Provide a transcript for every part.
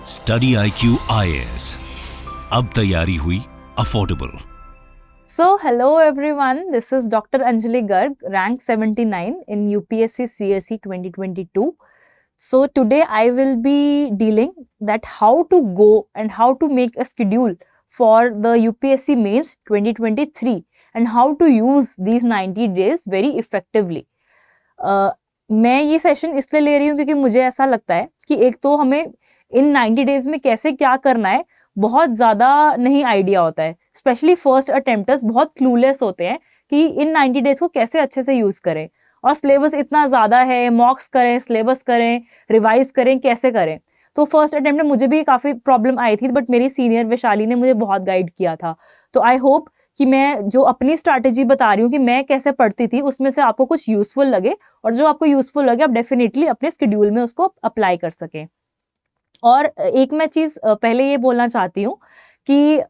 Study IQ IAS, अब तैयारी हुई affordable. So, hello everyone, this is Dr. Anjali Garg, rank 79 in UPSC CSE 2022. So, today I will be dealing that how to go and how to make a schedule for the UPSC mains 2023 and how to use these 90 days very effectively. मैं ये session इसलिए ले रही हूँ क्योंकि मुझे ऐसा लगता है कि एक तो हमें इन 90 डेज में कैसे क्या करना है बहुत ज़्यादा नहीं आइडिया होता है, स्पेशली फर्स्ट अटेम्प्टर्स बहुत क्लूलेस होते हैं कि इन 90 डेज को कैसे अच्छे से यूज़ करें। और सिलेबस इतना ज़्यादा है, मॉक्स करें, सिलेबस करें, रिवाइज करें, कैसे करें। तो फर्स्ट अटेम्प्ट में मुझे भी काफ़ी प्रॉब्लम आई थी, बट मेरी सीनियर वैशाली ने मुझे बहुत गाइड किया था। तो आई होप कि मैं जो अपनी स्ट्रैटेजी बता रही हूँ कि मैं कैसे पढ़ती थी उसमें से आपको कुछ यूजफुल लगे, और जो आपको यूजफुल लगे आप डेफिनेटली अपने शेड्यूल में उसको अप्लाई कर सकें। और एक मैं चीज़ पहले ये बोलना चाहती हूँ कि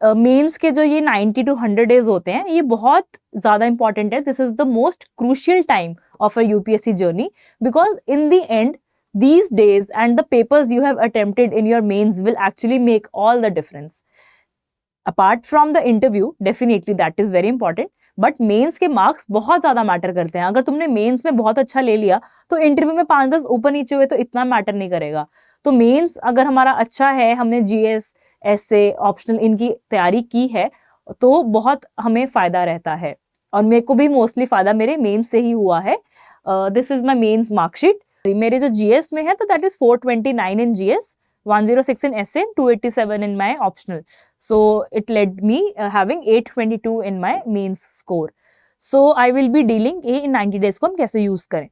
मेंस के जो ये 90 to 100 डेज होते हैं ये बहुत ज़्यादा इंपॉर्टेंट है। This is the most crucial time of a UPSC journey, because in the end these days and the papers you have attempted in your mains will actually make all the difference. Apart from the interview, definitely that is very important, but mains के marks बहुत ज़्यादा matter करते हैं। अगर तुमने mains में बहुत अच्छा ले लिया तो इंटरव्यू में 5-10 ऊपर नीचे हुए तो इतना मैटर नहीं करेगा। तो मेंस अगर हमारा अच्छा है, हमने जीएस, एसए, ऑप्शनल इनकी तैयारी की है तो बहुत हमें फ़ायदा रहता है। और मेरे को भी मोस्टली फ़ायदा मेरे मेंस से ही हुआ है। This is my mains marksheet. मेरे जो जीएस में है तो that is 429 in GS, 106 in essay, 287 in my optional. So it led me having 822 in my mains score. So I will be dealing in 90 days को हम कैसे use करें।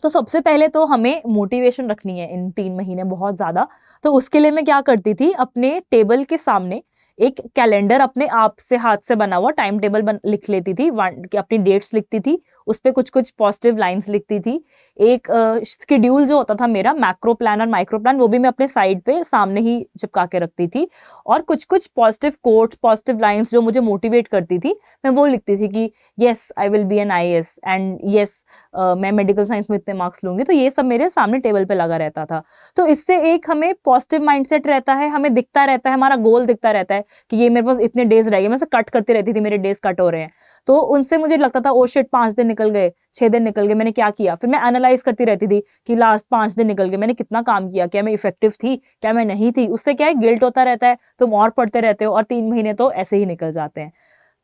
तो सबसे पहले तो हमें मोटिवेशन रखनी है इन 3 महीने बहुत ज्यादा। तो उसके लिए मैं क्या करती थी, अपने टेबल के सामने एक कैलेंडर अपने आप से हाथ से बना हुआ टाइम टेबल लिख लेती थी, अपनी डेट्स लिखती थी, उस पर कुछ कुछ पॉजिटिव लाइंस लिखती थी। एक शेड्यूल जो होता था मेरा, मैक्रो प्लान और माइक्रो प्लान, वो भी मैं अपने साइड पे सामने ही चिपका के रखती थी। और कुछ कुछ पॉजिटिव कोट्स, पॉजिटिव लाइंस जो मुझे मोटिवेट करती थी मैं वो लिखती थी कि yes I will be an IAS and yes मैं मेडिकल साइंस में इतने मार्क्स लूंगी। तो ये सब मेरे सामने टेबल पे लगा रहता था। तो इससे एक हमें पॉजिटिव माइंडसेट रहता है, हमें दिखता रहता है, हमारा गोल दिखता रहता है कि ये मेरे पास इतने डेज रह गए। मैं कट करती रहती थी, मेरे डेज कट हो रहे हैं। तो उनसे मुझे लगता था ओ शिट 5 दिन निकल गए, 6 दिन निकल गए, मैंने क्या किया। फिर मैं एनालाइज करती रहती थी कि लास्ट 5 दिन निकल गए, मैंने कितना काम किया, क्या मैं इफेक्टिव थी, क्या मैं नहीं थी। उससे क्या है, गिल्ट होता रहता है, तुम और पढ़ते रहते हो और 3 महीने तो ऐसे ही निकल जाते हैं।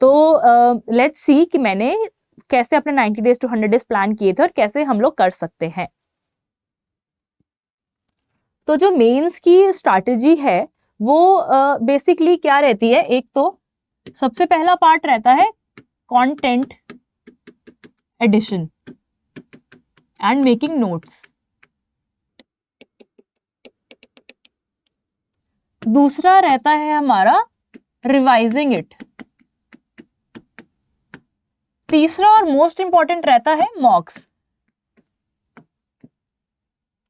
तो लेट्स सी कि मैंने कैसे अपने 90 डेज टू 100 डेज प्लान किए थे और कैसे हम लोग कर सकते हैं। तो जो मेंस की स्ट्रैटेजी है वो बेसिकली क्या रहती है, एक तो सबसे पहला पार्ट रहता है content addition and making notes. दूसरा रहता है हमारा रिवाइजिंग इट। तीसरा और मोस्ट इंपॉर्टेंट रहता है मॉक्स।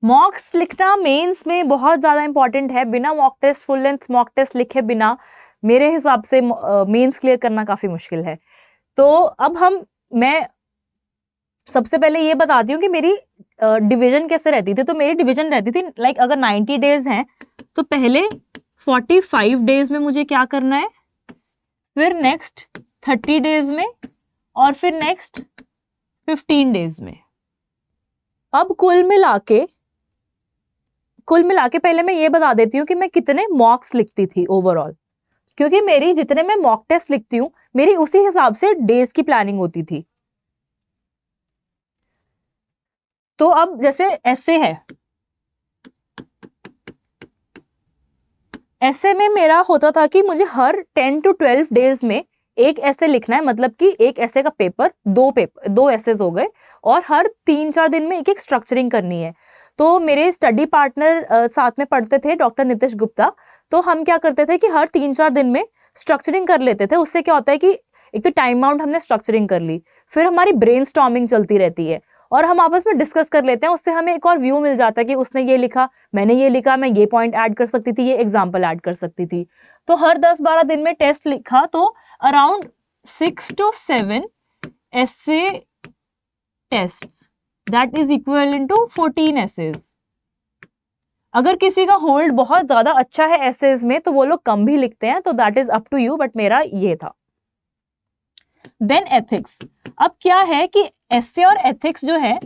मॉक्स लिखना मेंस में बहुत ज्यादा इंपॉर्टेंट है। बिना mock test, full length mock test लिखे बिना मेरे हिसाब से मेंस क्लियर करना काफी मुश्किल है। तो अब मैं सबसे पहले ये बताती हूँ कि मेरी डिवीजन कैसे रहती थी। तो मेरी डिवीजन रहती थी लाइक अगर 90 डेज हैं तो पहले 45 डेज में मुझे क्या करना है, फिर नेक्स्ट 30 डेज में, और फिर नेक्स्ट 15 डेज में। अब कुल मिला के पहले मैं ये बता देती हूँ कि मैं कितने मॉक्स लिखती थी ओवरऑल, क्योंकि मेरी जितने मैं मॉक टेस्ट लिखती हूँ मेरी उसी हिसाब से डेज की प्लानिंग होती थी। तो अब जैसे ऐसे है, ऐसे में मेरा होता था कि मुझे हर 10 to 12 डेज में एक ऐसे लिखना है, मतलब कि एक ऐसे का पेपर, दो ऐसेज हो गए, और हर 3-4 दिन में एक एक स्ट्रक्चरिंग करनी है। तो मेरे स्टडी पार्टनर साथ में पढ़ते थे, डॉक्टर नितिश गुप्ता। तो हम क्या करते थे कि हर 3-4 दिन में स्ट्रक्चरिंग कर लेते थे। उससे क्या होता है कि एक तो टाइम आउट हमने स्ट्रक्चरिंग कर ली, फिर हमारी ब्रेनस्टॉर्मिंग चलती रहती है और हम आपस में डिस्कस कर लेते हैं। उससे हमें एक और व्यू मिल जाता है कि उसने ये लिखा, मैंने ये लिखा, मैं ये पॉइंट ऐड कर सकती थी, ये एग्जाम्पल ऐड कर सकती थी। तो हर 10-12 दिन में टेस्ट लिखा तो around 6 to 7 essay tests, that is equivalent to 14 essays. अगर किसी का होल्ड बहुत ज्यादा अच्छा है एसेज में तो वो लोग कम भी लिखते हैं, तो that is up to you, but मेरा ये था। Then ethics. अब क्या है कि एसे और एथिक्स जो है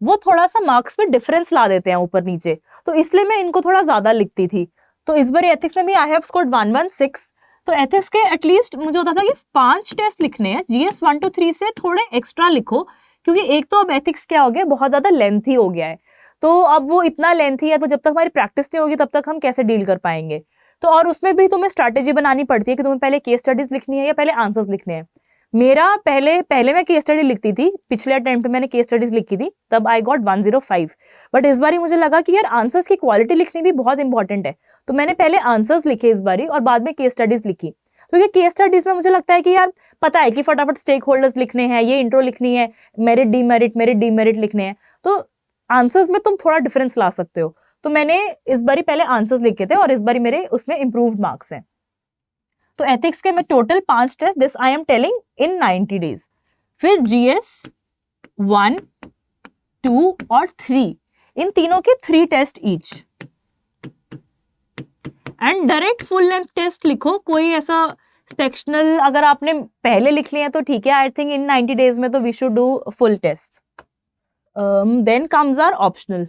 वो थोड़ा सा मार्क्स में डिफरेंस ला देते हैं ऊपर नीचे, तो इसलिए मैं इनको थोड़ा ज्यादा लिखती थी। तो इस बार एथिक्स में भी आई हैव स्कोर्ड 116। तो एथिक्स के एटलीस्ट मुझे होता था कि 5 टेस्ट लिखने हैं, जीएस 1 to 3 से थोड़े एक्स्ट्रा लिखो, क्योंकि एक तो अब एथिक्स क्या हो गया, बहुत ज्यादा लेंथी हो गया है। तो अब वो इतना लेंथी है, तो जब तक हमारी प्रैक्टिस नहीं होगी तब तक हम कैसे डील कर पाएंगे। तो और उसमें भी तुम्हें स्ट्रैटेजी बनानी पड़ती है कि तुम्हें पहले केस स्टडीज लिखनी है या पहले आंसर्स लिखने हैं। मेरा पहले मैं केस स्टडी लिखती थी, पिछले अटेम्प्ट में मैंने केस स्टडीज लिखी थी, तब आई गॉट 105। बट इस बारी मुझे लगा कि यार आंसर्स की क्वालिटी लिखनी भी बहुत इंपॉर्टेंट है, तो मैंने पहले आंसर्स लिखे इस बारी और बाद में केस स्टडीज लिखी। तो ये केस स्टडीज में मुझे लगता है कि यार पता है कि फटाफट स्टेक होल्डर्स लिखने हैं, ये इंट्रो लिखनी है, मेरिट डीमेरिट लिखने हैं, तो आंसर्स में तुम थोड़ा डिफरेंस ला सकते हो। तो मैंने इस बारी पहले आंसर्स लिखे थे और इस बारी मेरे उसमें इंप्रूव्ड मार्क्स हैं। तो एथिक्स के मैं total 5 test, this I am telling in 90 days. फिर जीएस 1, 2 और 3, इन तीनों के 3 test each. And direct full length test लिखो, कोई ऐसा सेक्शनल अगर आपने पहले लिख लिया तो ठीक है, आई थिंक इन 90 डेज में तो we should do full test. Then comes our optional.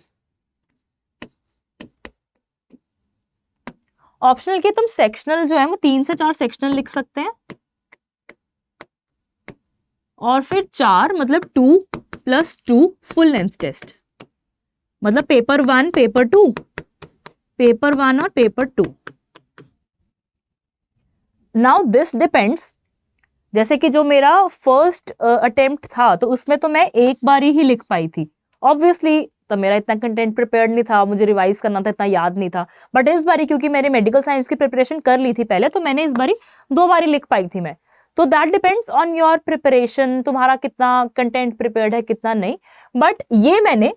Optional के तुम सेक्शनल जो है वो 3 से 4 सेक्शनल लिख सकते हैं, और फिर 4 मतलब 2 + 2 फुल लेंथ टेस्ट, मतलब पेपर 1, पेपर 2, पेपर 1 और पेपर 2। नाउ दिस डिपेंड्स, जैसे कि जो मेरा फर्स्ट अटेम्प्ट था तो उसमें तो मैं एक बार ही लिख पाई थी, ऑब्वियसली तो मेरा इतना कंटेंट प्रिपेयर्ड नहीं था, मुझे रिवाइज करना था, इतना याद नहीं था। बट इस बारी क्योंकि मैंने मेडिकल साइंस की प्रिपरेशन कर ली थी पहले, तो मैंने इस बारी 2 बार लिख पाई थी मैं। तो that depends on your preparation, तुम्हारा कितना कंटेंट प्रिपेयर्ड है कितना नहीं। बट ये मैंने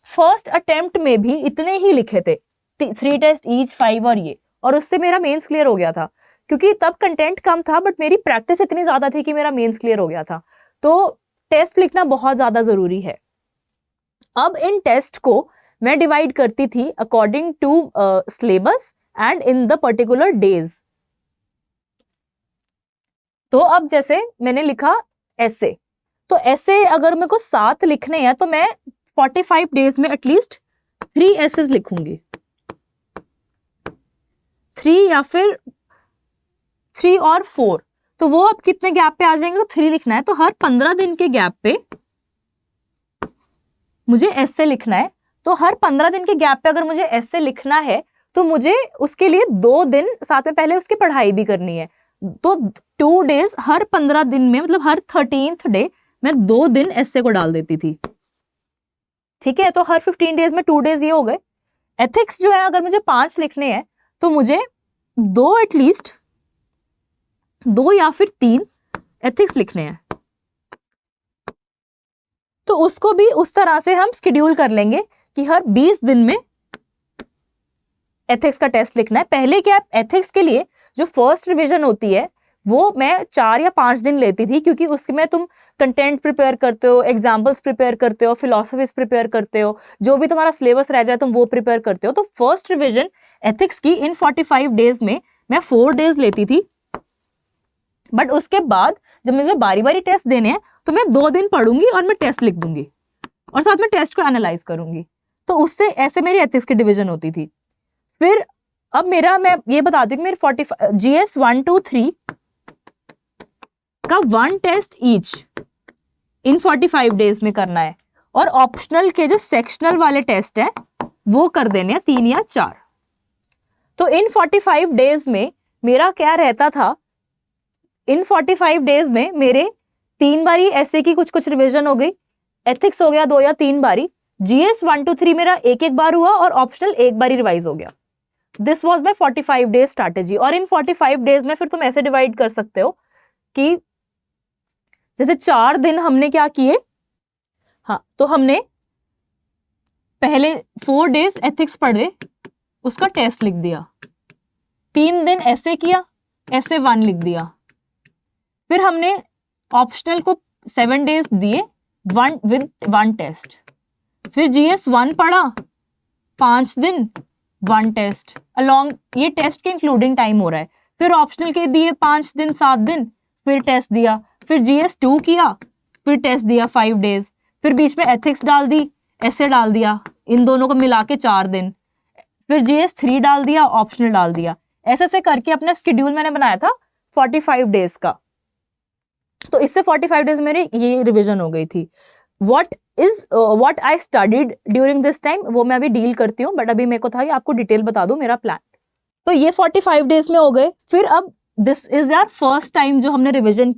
फर्स्ट अटेम्प्ट में भी इतने ही लिखे थे, 3 टेस्ट ईच 5 और ये, और उससे मेरा मेंस क्लियर हो गया था, क्योंकि तब कंटेंट कम था बट मेरी प्रैक्टिस इतनी ज्यादा थी कि मेरा मेंस क्लियर हो गया था। तो टेस्ट लिखना बहुत ज्यादा जरूरी है। अब इन टेस्ट को मैं डिवाइड करती थी according to syllabus and in the particular days. तो अब जैसे मैंने लिखा ऐसे, तो ऐसे अगर मेरे को 7 लिखने हैं तो मैं 45 डेज में एटलीस्ट 3 एसेज लिखूंगी, 3 या फिर 3 और 4। तो वो अब कितने गैप पे आ जाएंगे, तो 3 लिखना है, तो हर 15 दिन के गैप पे मुझे ऐसे लिखना है। तो हर 15 दिन के गैप पे अगर मुझे ऐसे लिखना है तो मुझे उसके लिए 2 दिन साथ में पहले उसकी पढ़ाई भी करनी है। तो 2 डेज हर 15 दिन में, मतलब हर 13th डे मैं 2 दिन ऐसे को डाल देती थी। ठीक है, तो हर 15 डेज में 2 डेज ये हो गए। एथिक्स जो है अगर मुझे 5 लिखने हैं तो मुझे 2 एटलीस्ट 2 या फिर 3 एथिक्स लिखने हैं। तो उसको भी उस तरह से हम शेड्यूल कर लेंगे कि हर 20 दिन में एथिक्स का टेस्ट लिखना है। पहले क्या, एथिक्स के लिए जो फर्स्ट रिवीजन होती है वो मैं 4 या 5 दिन लेती थी, क्योंकि उसमें तुम कंटेंट प्रिपेयर करते हो, एग्जाम्पल्स प्रिपेयर करते हो, फिलोसफीज प्रिपेयर करते हो, जो भी तुम्हारा सिलेबस रह जाए तुम वो प्रिपेयर करते हो। तो फर्स्ट रिवीजन एथिक्स की इन 45 डेज में मैं 4 डेज लेती थी। बट उसके बाद जब मुझे बारी बारी टेस्ट देने हैं तो मैं 2 दिन पढ़ूंगी और मैं टेस्ट लिख दूंगी और साथ में टेस्ट को एनालाइज करूंगी। तो उससे ऐसे मेरी एथिक्स की डिवीजन होती थी। फिर अब मैं ये बताती हूँ कि मेरी 45 जीएस 1 to 3 का 1 टेस्ट ईच इन 45 डेज में करना है, और ऑप्शनल के जो सेक्शनल वाले टेस्ट हैं वो कर देने हैं 3 या 4। तो इन 45 डेज में मेरा क्या रहता था, इन 45 डेज में मेरे 3 बारी ऐसे की कुछ रिवीजन हो गई, एथिक्स हो गया 2 या 3 बारी, जीएस 1 to 3 मेरा एक बार हुआ और ऑप्शनल 1 बारी रिवाइज हो गया। This was my 45 days strategy. और इन 45 डेज में फिर तुम ऐसे डिवाइड कर सकते हो कि जैसे 4 दिन हमने क्या किए, हाँ तो हमने पहले 4 डेज एथिक्स पढ़े, उसका टेस्ट लिख दिया, 3 दिन ऐसे किया, ऐसे 1 लिख दिया। फिर हमने ऑप्शनल को 7 डेज दिए, 1 with 1 टेस्ट। फिर जीएस 1 पढ़ा, 5 दिन 1 टेस्ट अलॉन्ग, ये टेस्ट के इंक्लूडिंग टाइम हो रहा है। फिर ऑप्शनल के दिए 5 दिन 7 दिन, फिर टेस्ट दिया, फिर GS2 किया, फिर टेस्ट दिया 5 डेज, फिर बीच में एथिक्स डाल दी, ऐसे डाल दिया, इन दोनों को मिला के 4 दिन, फिर GS3 डाल दिया, ऑप्शनल डाल दिया। ऐसे ऐसे करके अपना शेड्यूल मैंने बनाया था 45 डेज का। तो इससे 45 डेज मेरे ये रिवीजन हो गई थी। What I studied during this time वो मैं अभी डील करती हूँ, बट अभी मेरे को था कि आपको डिटेल बता दूं मेरा प्लान। तो ये 45 डेज में हो गए। फिर अब दिस इज यार फर्स्ट टाइम जो हमने रिवीजन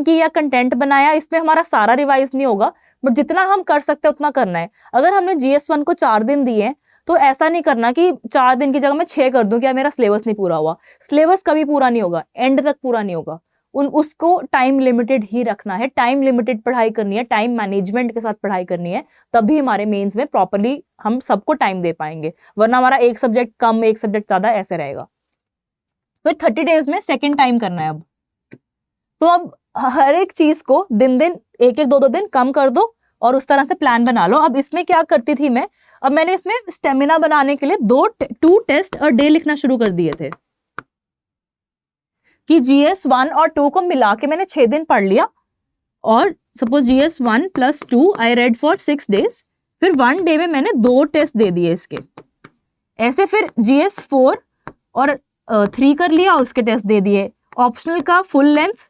की या कंटेंट बनाया। इसमें हमारा सारा रिवाइज नहीं होगा, बट जितना हम कर सकते हैं उतना करना है। अगर हमने GS1 को 4 दिन दिए तो ऐसा नहीं करना कि 4 दिन की जगह मैं 6 कर दूं, क्या मेरा सिलेबस नहीं पूरा हुआ। सिलेबस कभी पूरा नहीं होगा, एंड तक पूरा नहीं होगा। उसको टाइम लिमिटेड ही रखना है, टाइम लिमिटेड पढ़ाई करनी है, टाइम मैनेजमेंट के साथ पढ़ाई करनी है, तभी हमारे मेंस में प्रॉपरली हम सबको टाइम दे पाएंगे। वरना हमारा एक सब्जेक्ट कम एक सब्जेक्ट ज्यादा ऐसे रहेगा। फिर 30 डेज में सेकेंड टाइम करना है। अब तो अब हर एक चीज को दिन एक 2 दिन कम कर दो और उस तरह से प्लान बना लो। अब इसमें क्या करती थी मैं, अब मैंने इसमें स्टेमिना बनाने के लिए 2 टेस्ट अ डे लिखना शुरू कर दिए थे कि GS1 और 2 को मिला के मैंने 6 दिन पढ़ लिया, और suppose GS1 + 2 I read for 6 days, फिर 1 डे में मैंने 2 टेस्ट दे दिए इसके। ऐसे फिर GS4 और 3 कर लिया, उसके टेस्ट दे दिए। ऑप्शनल का फुल लेंथ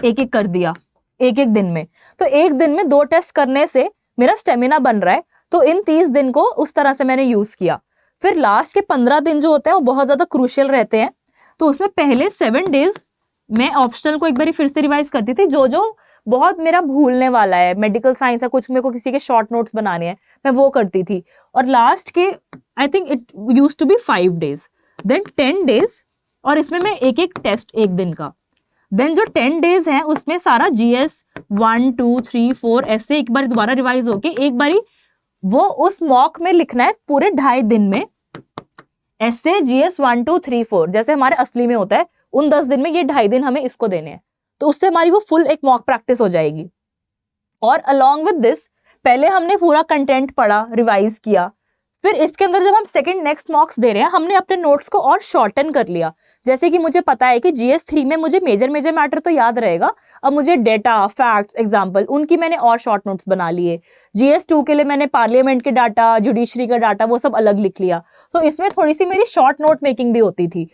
एक कर दिया एक दिन में। तो एक दिन में 2 टेस्ट करने से मेरा स्टेमिना बन रहा है। तो इन 30 दिन को उस तरह से मैंने यूज किया। फिर लास्ट के 15 दिन जो होते हैं वो बहुत ज्यादा क्रूशियल रहते हैं। तो उसमें पहले 7 डेज मैं ऑप्शनल को एक बार फिर से रिवाइज करती थी, जो बहुत मेरा भूलने वाला है, मेडिकल साइंस है, कुछ मेरे को किसी के शॉर्ट नोट्स बनाने हैं, मैं वो करती थी। और लास्ट के I think it used to be 5 days, then 10 days, और इसमें मैं एक टेस्ट एक दिन का। देन जो 10 डेज है उसमें सारा GS1 2 3 4 ऐसे एक बार दोबारा रिवाइज होके एक बारी वो उस मॉक में लिखना है पूरे 2.5 दिन में। ऐसे GS1 2 3 4 जैसे हमारे असली में होता है, उन 10 दिन में ये 2.5 दिन हमें इसको देने हैं। तो उससे हमारी वो फुल एक मॉक प्रैक्टिस हो जाएगी। और अलॉन्ग विद दिस पहले हमने पूरा कंटेंट पढ़ा, रिवाइज किया, फिर इसके अंदर जब हम सेकंड नेक्स्ट मॉक्स दे रहे हैं, हमने अपने नोट्स को और शॉर्टन कर लिया। जैसे कि मुझे पता है कि GS3 में मुझे मेजर मैटर तो याद रहेगा, अब मुझे डेटा, फैक्ट्स, एग्जाम्पल उनकी मैंने और शॉर्ट नोट्स बना लिए। GS2 के लिए मैंने पार्लियामेंट के डाटा, जुडिशरी का डाटा वो सब अलग लिख लिया। तो इसमें थोड़ी सी मेरी शॉर्ट नोट मेकिंग भी होती थी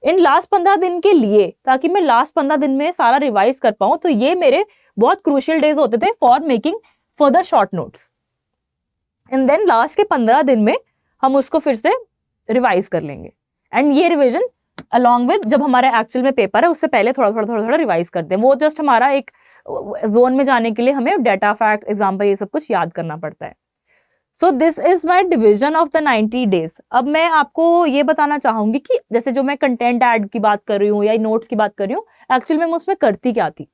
इन लास्ट 15 दिन के लिए, ताकि मैं लास्ट 15 दिन में सारा रिवाइज कर पाऊं। तो ये मेरे बहुत क्रूशियल डेज होते थे for making further short notes. And then last के 15 दिन में हम उसको फिर से रिवाइज कर लेंगे। एंड ये रिवीजन अलॉन्ग विद जब हमारा एक्चुअल में पेपर है उससे पहले थोड़ा रिवाइज करते हैं। वो जस्ट हमारा एक जोन में जाने के लिए हमें डेटा, फैक्ट, एग्जाम्पल ये सब कुछ याद करना पड़ता है। So this is my division of the 90 days. अब मैं आपको ये बताना चाहूंगी कि जैसे जो मैं कंटेंट ऐड की बात कर रही हूँ या नोट्स की बात कर रही हूँ, एक्चुअल में मैं उसमें करती क्या थी।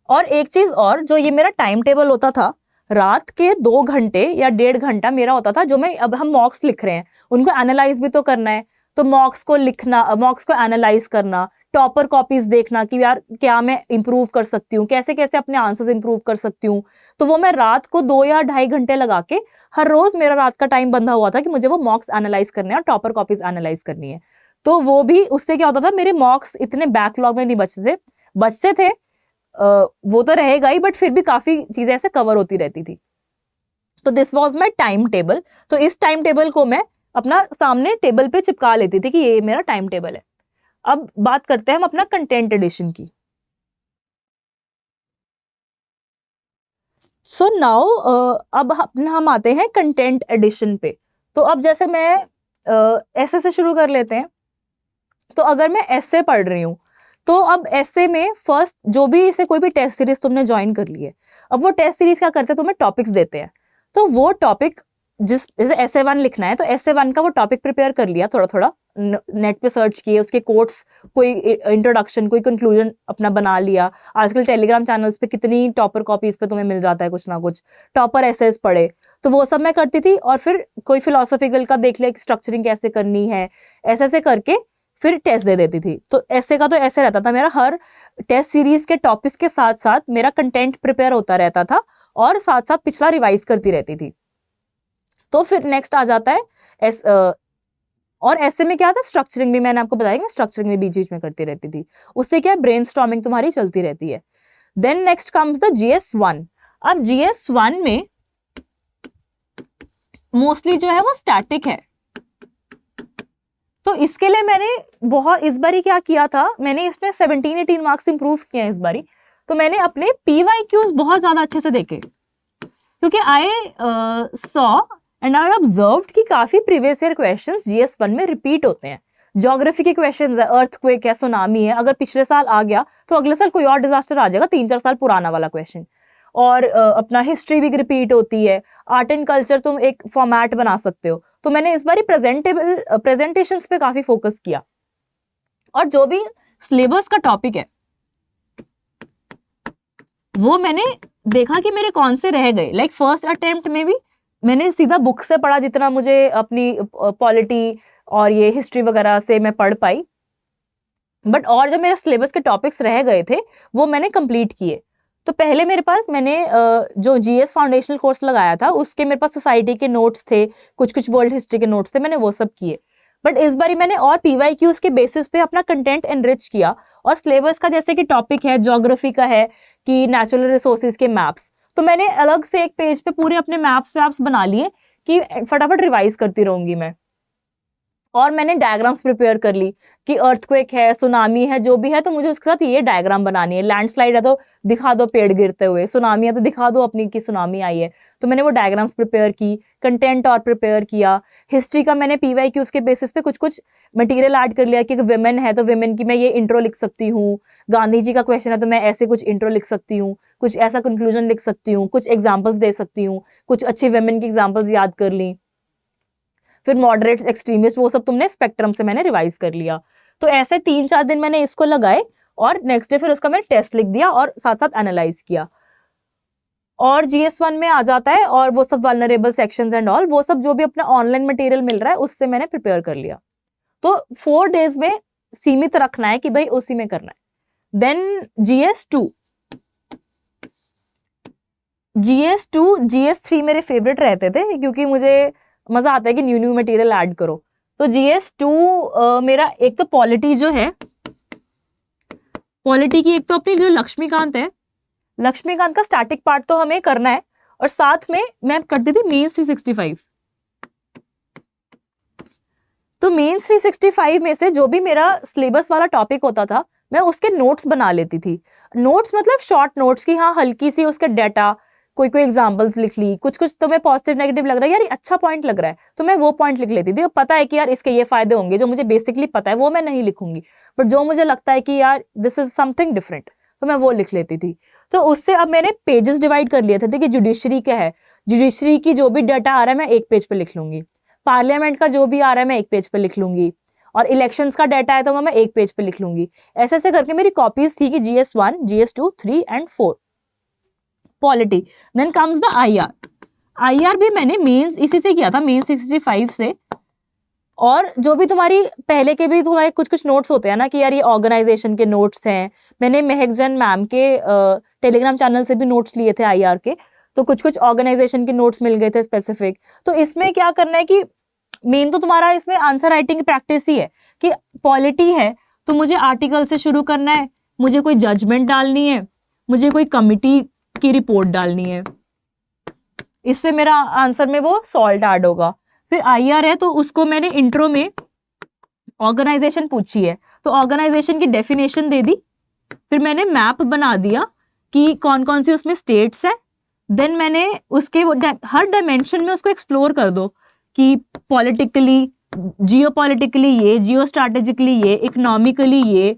और एक चीज और, जो ये मेरा टाइम टेबल होता था, रात के 2 घंटे या 1.5 घंटा मेरा होता था, जो मैं अब हम मॉक्स लिख रहे हैं उनको एनालाइज भी तो करना है। तो मॉक्स को लिखना, मॉक्स को एनालाइज करना, टॉपर कॉपीज देखना कि यार क्या मैं इंप्रूव कर सकती हूँ, कैसे कैसे अपने आंसर्स इंप्रूव कर सकती हूँ। तो वो मैं रात को 2 या 2.5 घंटे लगा के, हर रोज मेरा रात का टाइम बंधा हुआ था कि मुझे वो मॉक्स एनालाइज करने हैं और टॉपर कॉपीज एनालाइज करनी है। तो वो भी उससे क्या होता था, मेरे मॉक्स इतने बैकलॉग में नहीं बचते थे वो तो रहेगा ही, बट फिर भी काफी चीजें ऐसे कवर होती रहती थी। तो this was my time table. तो इस टाइम टेबल को मैं अपना सामने टेबल पे चिपका लेती थी कि ये मेरा टाइम टेबल है। अब बात करते हैं हम अपना कंटेंट एडिशन की। सो नाउ अब हम आते हैं कंटेंट एडिशन पे। तो अब जैसे मैं ऐसे से शुरू कर लेते हैं। तो अगर मैं ऐसे पढ़ रही हूँ, तो अब ऐसे में फर्स्ट जो भी इसे कोई भी टेस्ट सीरीज तुमने ज्वाइन कर ली है, अब वो टेस्ट सीरीज क्या करते हैं, तुम्हें टॉपिक्स देते हैं। तो वो टॉपिक जैसे essay 1 लिखना है, तो essay 1 का वो टॉपिक प्रिपेयर कर लिया, थोड़ा नेट पे सर्च किए, उसके कोट्स, कोई इंट्रोडक्शन, कोई कंक्लूजन अपना बना लिया। आजकल टेलीग्राम चैनल्स पे कितनी टॉपर कॉपीज पे तुम्हें मिल जाता है कुछ ना कुछ, टॉपर एसेज पढ़े, तो वो सब मैं करती थी। और फिर कोई फिलोसॉफिकल का देख लिया, स्ट्रक्चरिंग कैसे करनी है, ऐसे करके फिर टेस्ट दे देती थी। तो ऐसे का तो ऐसे रहता था मेरा, हर टेस्ट सीरीज के टॉपिक्स के साथ साथ मेरा कंटेंट प्रिपेयर होता रहता था और साथ साथ पिछला रिवाइज करती रहती थी। तो फिर नेक्स्ट आ जाता है और ऐसे में क्या था, स्ट्रक्चरिंग भी मैंने आपको बताया कि मैं स्ट्रक्चरिंग में बीच बीच में करती रहती थी, उससे क्या ब्रेनस्टॉर्मिंग तुम्हारी चलती रहती है। Then next comes the GS1। अब GS1 में मोस्टली जो है वो स्टैटिक है, तो इसके लिए मैंने बहुत इस बारी क्या किया था, मैंने इसमें 17-18 मार्क्स इंप्रूव किए हैं इस बारी। तो मैंने अपने PYQs बहुत ज्यादा अच्छे से देखे, क्योंकि I saw and I observed कि काफी प्रीवियस ईयर क्वेश्चंस GS1 में रिपीट होते हैं। ज्योग्राफी के क्वेश्चंस है, अर्थक्वेक है, सुनामी है, अगर पिछले साल आ गया तो अगले साल कोई और डिजास्टर आ जाएगा, 3-4 साल पुराना वाला क्वेश्चन। और अपना हिस्ट्री भी रिपीट होती है, आर्ट एंड कल्चर तुम एक फॉर्मेट बना सकते हो। तो मैंने इस बारी प्रेजेंटेशंस पे काफी फोकस किया, और जो भी सिलेबस का टॉपिक है वो मैंने देखा कि मेरे कौन से रह गए। लाइक फर्स्ट अटेम्प्ट में भी मैंने सीधा बुक से पढ़ा, जितना मुझे अपनी पॉलिटी और ये हिस्ट्री वगैरह से मैं पढ़ पाई, बट और जो मेरे सिलेबस के टॉपिक्स रह गए थे वो मैंने कंप्लीट किए। तो पहले मेरे पास मैंने जो GS फाउंडेशनल कोर्स लगाया था उसके मेरे पास सोसाइटी के नोट्स थे, कुछ कुछ वर्ल्ड हिस्ट्री के नोट्स थे, मैंने वो सब किए। बट इस बारी मैंने और PYQs के बेसिस पे अपना कंटेंट एनरिच किया, और सिलेबस का जैसे कि टॉपिक है ज्योग्राफी का है कि नेचुरल रिसोर्सेज के मैप्स, तो मैंने अलग से एक पेज पे पूरे अपने मैप्स बना लिए कि फटाफट रिवाइज करती रहूंगी मैं। और मैंने डायग्राम्स प्रिपेयर कर ली कि अर्थक्वेक है, सुनामी है, जो भी है तो मुझे उसके साथ ये डायग्राम बनानी है। लैंडस्लाइड है तो दिखा दो पेड़ गिरते हुए, सुनामी है तो दिखा दो अपनी की सुनामी आई है। तो मैंने वो डायग्राम्स प्रिपेयर की, कंटेंट और प्रिपेयर किया। हिस्ट्री का मैंने PYQs के बेसिस पे कुछ कुछ मटेरियल ऐड कर लिया कि विमेन है तो विमेन की मैं ये इंट्रो लिख सकती हूँ, गांधी जी का क्वेश्चन है तो मैं ऐसे कुछ इंट्रो लिख सकती हूँ, कुछ ऐसा कंक्लूजन लिख सकती हूँ, कुछ एग्जाम्पल्स दे सकती हूँ, कुछ अच्छी विमेन की एग्जाम्पल्स याद कर ली। फिर मॉडरेट, एक्सट्रीमिस्ट, वो सब तुमने स्पेक्ट्रम से मैंने रिवाइज कर लिया। तो ऐसे 3-4 दिन मैंने इसको लगाए, और नेक्स्ट डे फिर उसका मैंने टेस्ट लिख दिया और साथ साथ एनालाइज किया। और GS1 में आ जाता है, और वो सब वल्नरेबल सेक्शंस एंड ऑल, वो सब जो भी अपना ऑनलाइन मटेरियल मिल रहा है उससे मैंने प्रिपेयर कर लिया। तो 4 डेज में सीमित रखना है कि भाई उसी में करना है। देन GS2, GS3 मेरे फेवरेट रहते थे, क्योंकि मुझे मजा आता है कि न्यू मटेरियल ऐड करो। तो GS2 मेरा एक तो पॉलिटी जो है, पॉलिटी की एक तो अपनी जो लक्ष्मीकांत है, लक्ष्मीकांत का स्टैटिक पार्ट तो हमें करना है, और साथ में मैं करती थी मेंस 365। तो मेंस 365 में से जो भी मेरा सिलेबस वाला टॉपिक होता था मैं उसके नोट्स बना लेती थी। नोट्स मतलब शॉर्ट नोट्स की, हाँ हल्की सी उसके डाटा, कोई कोई एग्जांपल्स लिख ली, कुछ कुछ तुम्हें पॉजिटिव नेगेटिव लग रहा है, यार ये अच्छा पॉइंट लग रहा है तो मैं वो पॉइंट लिख लेती थी। और पता है कि यार इसके ये फायदे होंगे, जो मुझे बेसिकली पता है वो मैं नहीं लिखूंगी, बट जो मुझे लगता है कि यार दिस इज समथिंग डिफरेंट तो मैं वो लिख लेती थी। तो उससे अब मैंने पेजेस डिवाइड कर लिए थे कि जुडिशरी क्या है, जुडिशरी की जो भी डाटा आ रहा है मैं एक पेज पे लिख लूंगी, पार्लियामेंट का जो भी आ रहा है मैं एक पेज पे लिख लूंगी, और इलेक्शंस का डाटा है तो मैं एक पेज पे लिख लूंगी। ऐसे ऐसे करके मेरी कॉपीज थी कि GS1, GS2, 3 and 4 polity. Then comes the IR भी मैंने मेंस इसी से किया था, मेंस 65 से। और जो भी तुम्हारी पहले के भी तुम्हारे कुछ कुछ नोट्स होते हैं ना कि यार ये ऑर्गेनाइजेशन के नोट्स हैं, मैंने महकजन मैम के टेलीग्राम चैनल से भी नोट्स लिए थे IR के, तो कुछ कुछ ऑर्गेनाइजेशन के नोट्स मिल गए थे स्पेसिफिक। तो इसमें क्या करना है कि मेन तो तुम्हारा इसमें आंसर राइटिंग की प्रैक्टिस ही है कि पॉलिटी है तो मुझे आर्टिकल से शुरू करना है, मुझे कोई जजमेंट डालनी है, मुझे कोई कमिटी की रिपोर्ट डालनी है, इससे मेरा आंसर में वो सॉल्ट ऐड होगा। फिर IR है तो उसको मैंने इंट्रो में ऑर्गेनाइजेशन पूछी है तो ऑर्गेनाइजेशन की डेफिनेशन दे दी, फिर मैंने मैप बना दिया कि कौन कौन सी उसमें स्टेट्स है। देन मैंने उसके हर डायमेंशन में उसको एक्सप्लोर कर दो कि पॉलिटिकली, जियोपॉलिटिकली ये, जियो स्ट्रैटेजिकली ये, इकोनॉमिकली ये,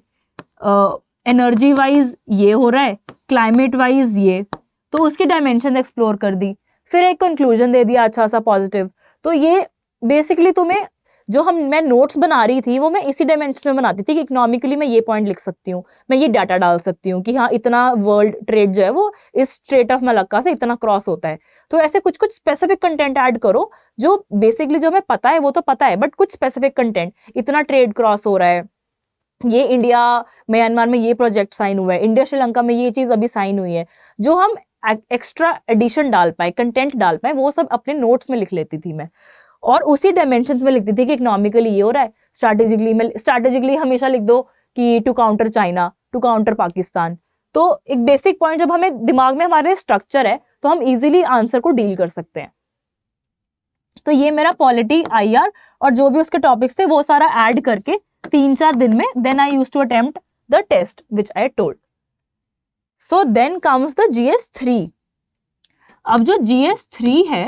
एनर्जी वाइज ये हो रहा है, क्लाइमेट वाइज ये, तो उसकी डायमेंशन एक्सप्लोर कर दी। फिर एक कंक्लूजन दे दिया अच्छा सा पॉजिटिव। तो ये बेसिकली तुम्हें जो मैं नोट्स बना रही थी वो मैं इसी डायमेंशन में बनाती थी कि इकोनॉमिकली मैं ये पॉइंट लिख सकती हूँ, मैं ये डाटा डाल सकती हूँ कि हाँ इतना वर्ल्ड ट्रेड जो है वो इस स्ट्रेट ऑफ मलक्का से इतना क्रॉस होता है। तो ऐसे कुछ कुछ स्पेसिफिक कंटेंट ऐड करो, जो बेसिकली जो हमें पता है वो तो पता है, बट कुछ स्पेसिफिक कंटेंट, इतना ट्रेड क्रॉस हो रहा है, ये इंडिया म्यांमार में ये प्रोजेक्ट साइन हुआ है, इंडिया श्रीलंका में ये चीज अभी साइन हुई है, जो हम एक्स्ट्रा एडिशन डाल पाए, कंटेंट डाल पाए, वो सब अपने नोट्स में लिख लेती थी मैं, और उसी डायमेंशंस में लिखती थी कि इकोनॉमिकली ये हो रहा है, स्ट्रैटेजिकली हमेशा लिख दो कि to counter China, to counter Pakistan. तो एक बेसिक पॉइंट जब हमें दिमाग में हमारे स्ट्रक्चर है तो हम इजीली आंसर को डील कर सकते हैं। तो ये मेरा पॉलिटी, IR और जो भी उसके टॉपिक्स थे वो सारा ऐड करके 3-4 दिन में then I used to attempt the test which I told. So then comes the GS3। अब जो GS3 है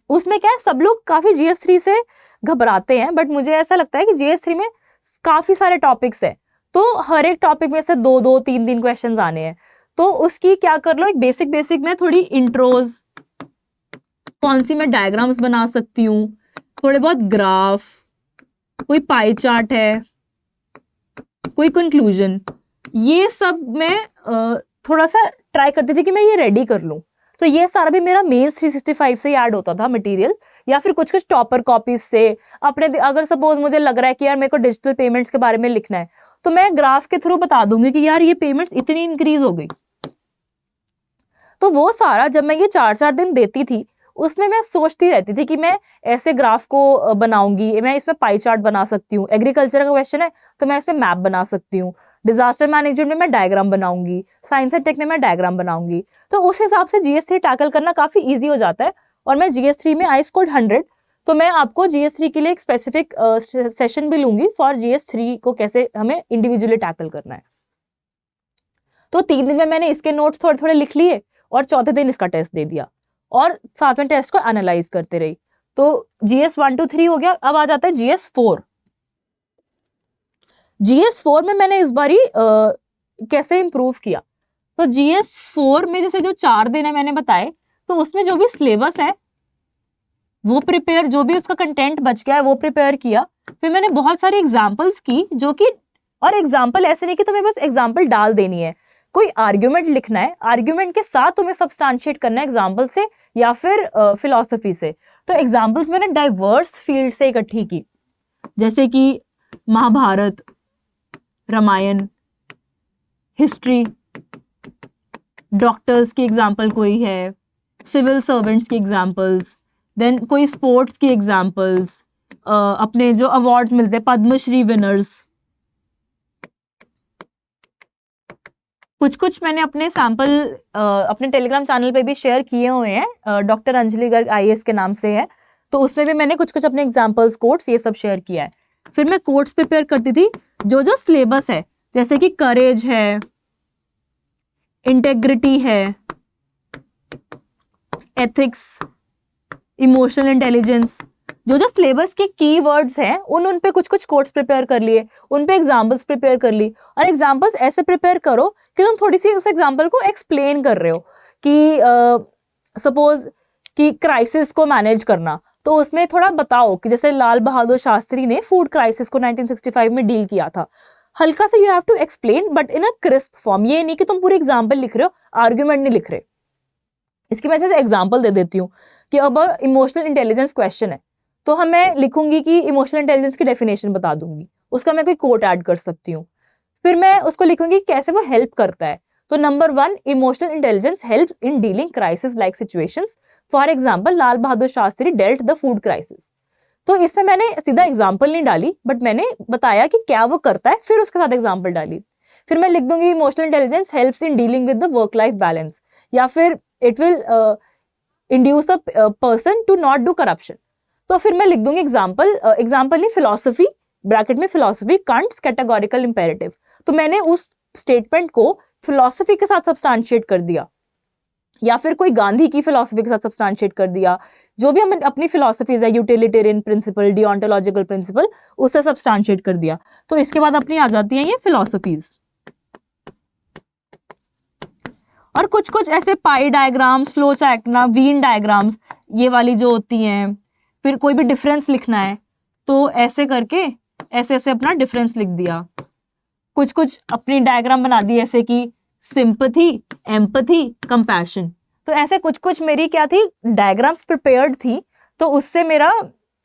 उसमें क्या है, सब लोग काफी GS3 से घबराते हैं, बट मुझे ऐसा लगता है कि GS3 में काफी सारे टॉपिक्स है, तो हर एक टॉपिक में से 2-2, 3-3 क्वेश्चंस आने हैं। तो उसकी क्या कर लो, एक बेसिक में थोड़ी इंट्रोज, कौन सी मैं डायग्राम्स बना सकती हूँ, थोड़े बहुत ग्राफ, कोई पाई चार्ट है, कोई कंक्लूजन, ये सब मैं थोड़ा सा ट्राई करती थी कि मैं ये रेडी कर लूँ। तो ये सारा भी मेरा मेंस 365 से ही ऐड होता था मटेरियल, या फिर कुछ कुछ टॉपर कॉपीज से अपने, अगर सपोज मुझे लग रहा है कि यार मेरे को डिजिटल पेमेंट्स के बारे में लिखना है तो मैं ग्राफ के थ्रू बता दूंगी कि यार ये पेमेंट्स इतनी इंक्रीज हो गई। तो वो सारा जब मैं ये 4-4 दिन देती थी उसमें मैं सोचती रहती थी कि मैं ऐसे ग्राफ को बनाऊंगी, मैं इसमें पाई चार्ट बना सकती हूँ, एग्रीकल्चर का क्वेश्चन है तो मैं इसमें मैप बना सकती हूँ, डिजास्टर मैनेजमेंट में मैं डायग्राम बनाऊंगी, साइंस एंड टेक में मैं डायग्राम बनाऊंगी। तो उस हिसाब से GS3 टैकल करना काफी ईजी हो जाता है। और मैं GS3 में आई स्कोर्ड 100, तो मैं आपको GS3 के लिए एक स्पेसिफिक सेशन भी लूंगी फॉर GS3 को कैसे हमें इंडिविजुअली टैकल करना है। तो 3 दिन में मैंने इसके नोट्स थोड़े थोड़े लिख लिए और चौथे दिन इसका टेस्ट दे दिया और 7वें टेस्ट को एनालाइज करते रही। तो GS1 to 3 हो गया। अब आ जाता है GS4। GS4 में मैंने इस बारी कैसे इंप्रूव किया, तो GS4 में जैसे जो 4 दिन है मैंने बताए, तो उसमें जो भी सिलेबस है वो प्रिपेयर, जो भी उसका कंटेंट बच गया है वो प्रिपेयर किया। फिर मैंने बहुत सारी एग्जांपल्स की, जो कि, और एग्जांपल ऐसे नहीं कि तुम्हें बस एग्जांपल डाल देनी है, कोई आर्ग्यूमेंट लिखना है, आर्ग्यूमेंट के साथ तुम्हें सब्सटैंशिएट करना है एग्जांपल से या फिर फिलॉसफी से। तो एग्जांपल्स मैंने डाइवर्स फील्ड से इकट्ठी की, जैसे कि महाभारत, रामायण, हिस्ट्री, डॉक्टर्स की एग्जांपल कोई है, सिविल सर्वेंट्स की एग्जांपल्स, देन कोई स्पोर्ट्स की एग्जांपल्स, अपने जो अवार्ड्स मिलते हैं पद्मश्री विनर्स, कुछ मैंने अपने सैंपल अपने टेलीग्राम चैनल पे भी शेयर किए हुए हैं, डॉक्टर अंजलि गर्ग IAS के नाम से है, तो उसमें भी मैंने कुछ अपने एग्जांपल्स, कोट्स, ये सब शेयर किया है। फिर मैं कोट्स प्रिपेयर करती थी, जो सिलेबस है, जैसे कि करेज है, इंटेग्रिटी है, एथिक्स, इमोशनल इंटेलिजेंस, जो सिलेबस के कीवर्ड्स हैं उन पे कुछ कोट्स प्रिपेयर कर लिए, उन पे एग्जांपल्स प्रिपेयर कर ली। और एग्जांपल्स ऐसे प्रिपेयर करो कि तुम थोड़ी सी उस एग्जांपल को एक्सप्लेन कर रहे हो कि सपोज कि क्राइसिस को मैनेज करना, तो उसमें थोड़ा बताओ कि जैसे लाल बहादुर शास्त्री ने फूड क्राइसिस को 1965 में डील किया था, हल्का सा you have to explain but in a crisp form. ये नहीं कि तुम पूरी एग्जांपल लिख रहे हो, आर्ग्यूमेंट नहीं लिख रहे। इसकी वजह से एग्जांपल दे देती हूँ कि अब इमोशनल इंटेलिजेंस क्वेश्चन है, तो मैं लिखूंगी कि इमोशनल इंटेलिजेंस की डेफिनेशन बता दूंगी, उसका मैं कोई कोट ऐड कर सकती हूँ। फिर मैं उसको लिखूंगी कैसे वो हेल्प करता है। तो number 1, emotional intelligence helps in dealing crisis like situations. For example, Lal Bahadur Shastri dealt the food crisis. तो इसमें मैंने सीधा एग्जांपल नहीं डाली, बट मैंने बताया कि क्या वो करता है, फिर उसके साथ एग्जांपल डाली। फिर मैं लिख दूंगी emotional intelligence helps in dealing with the work life balance, या फिर it will induce a person to not do corruption. तो फिर मैं लिख दूंगी एग्जांपल नहीं, फिलॉसफी, ब्रैकेट में फिलॉसफी, कांट्स कैटेगोरिकल इंपेरेटिव। तो मैंने उस स्टेटमेंट को फिलॉसफी के साथ सब्सटैंशिएट कर दिया, या फिर कोई गांधी की फिलॉसफी के साथ सब्सटैंशिएट कर दिया, जो भी हम अपनी फिलॉसफीज है, यूटिलिटेरियन प्रिंसिपल, डिओंटोलॉजिकल प्रिंसिपल, उससे सब्सटैंशिएट कर दिया। तो इसके बाद अपनी आ जाती हैं ये फिलॉसफीज। और कुछ ऐसे pie diagrams, flow chart, Venn diagrams, ये वाली जो होती हैं। फिर कोई भी डिफरेंस लिखना है तो ऐसे करके ऐसे अपना डिफरेंस लिख दिया। कुछ अपनी डायग्राम बना दी, ऐसे कि सिंपैथी, एम्पैथी, कंपैशन। तो ऐसे कुछ मेरी क्या थी, डायग्राम्स प्रिपेयर्ड थी, तो उससे मेरा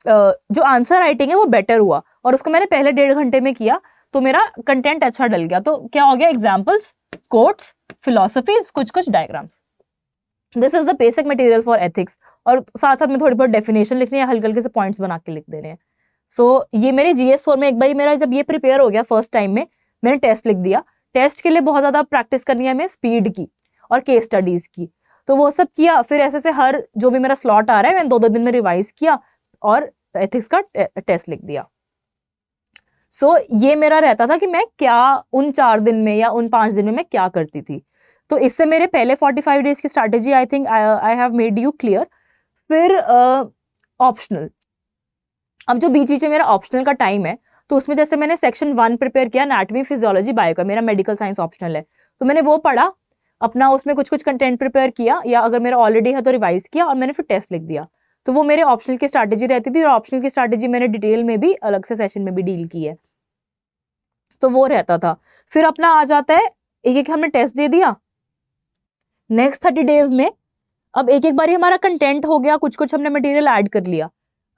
जो आंसर राइटिंग है वो बेटर हुआ, और उसको मैंने पहले 1.5 घंटे में किया, तो मेरा कंटेंट अच्छा डल गया। तो क्या हो गया, एग्जाम्पल्स, कोट्स, फिलोसफीज, कुछ कुछ diagrams. This is the basic material for ethics. और साथ साथ में थोड़ी बहुत डेफिनेशन लिखनी है, हल्के हल्के से पॉइंट्स बना के लिख देने हैं। सो ये मेरे GS4 में एक बार मेरा जब ये प्रिपेयर हो गया फर्स्ट टाइम में, मैंने टेस्ट लिख दिया। टेस्ट के लिए बहुत ज्यादा प्रैक्टिस करनी है हमें स्पीड की और केस स्टडीज की, तो वो सब किया। फिर ऐसे से हर जो भी मेरा स्लॉट आ रहा है मैंने 2-2 दिन में रिवाइज किया और एथिक्स का टेस्ट लिख दिया। सो ये मेरा रहता था कि मैं क्या उन 4 दिन में या उन 5 दिन में मैं क्या करती थी। तो इससे मेरे पहले 45 डेज की strategy I think I have made you clear. फिर ऑप्शनल, अब जो बीच बीच में मेरा ऑप्शनल का टाइम है, तो उसमें जैसे मैंने सेक्शन 1 प्रिपेयर किया, एनाटॉमी फिजियोलॉजी बायो का, मेरा मेडिकल साइंस ऑप्शनल है, तो मैंने वो पढ़ा अपना, उसमें कुछ कुछ कंटेंट प्रिपेयर किया, या अगर मेरा ऑलरेडी है तो रिवाइज किया, और मैंने फिर टेस्ट लिख दिया। तो वो मेरे ऑप्शनल की स्ट्रैटेजी रहती थी, और ऑप्शनल की स्ट्रैटेजी मैंने डिटेल में भी अलग से सेशन में भी डील की है, तो वो रहता था। फिर अपना आ जाता है एक एक हमने टेस्ट दे दिया, नेक्स्ट 30 डेज में अब एक एक बारी हमारा कंटेंट हो गया, कुछ कुछ हमने मटेरियल ऐड कर लिया।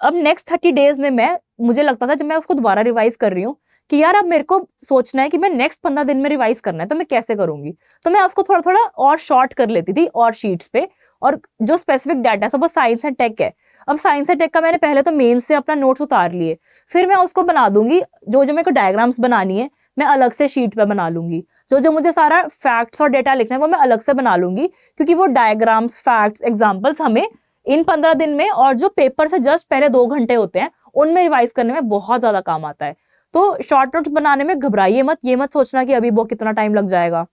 अब नेक्स्ट 30 डेज में मुझे लगता था जब मैं उसको दोबारा रिवाइज कर रही हूँ कि यार अब मेरे को सोचना है कि मैं नेक्स्ट 15 दिन में रिवाइज करना है, तो मैं कैसे करूंगी। तो मैं उसको थोड़ा थोड़ा और शॉर्ट कर लेती थी और शीट्स पे, और जो specific data, suppose science and tech है, अब साइंस एंड टेक का मैंने पहले तो मेन से अपना नोट्स उतार लिए, फिर मैं उसको बना दूंगी, जो जो मेरे को डायग्राम्स बनानी है मैं अलग से शीट पे बना लूंगी, जो जो मुझे सारा फैक्ट्स और डेटा लिखना है वो मैं अलग से बना लूंगी, क्योंकि वो डायग्राम्स, फैक्ट्स, एग्जाम्पल्स हमें इन 15 दिन में, और जो पेपर से जस्ट पहले 2 घंटे होते हैं उनमें रिवाइज करने में बहुत ज्यादा काम आता है। तो शॉर्ट नोट्स बनाने में घबराइए मत, ये मत सोचना कि अभी वो कितना टाइम लग जाएगा,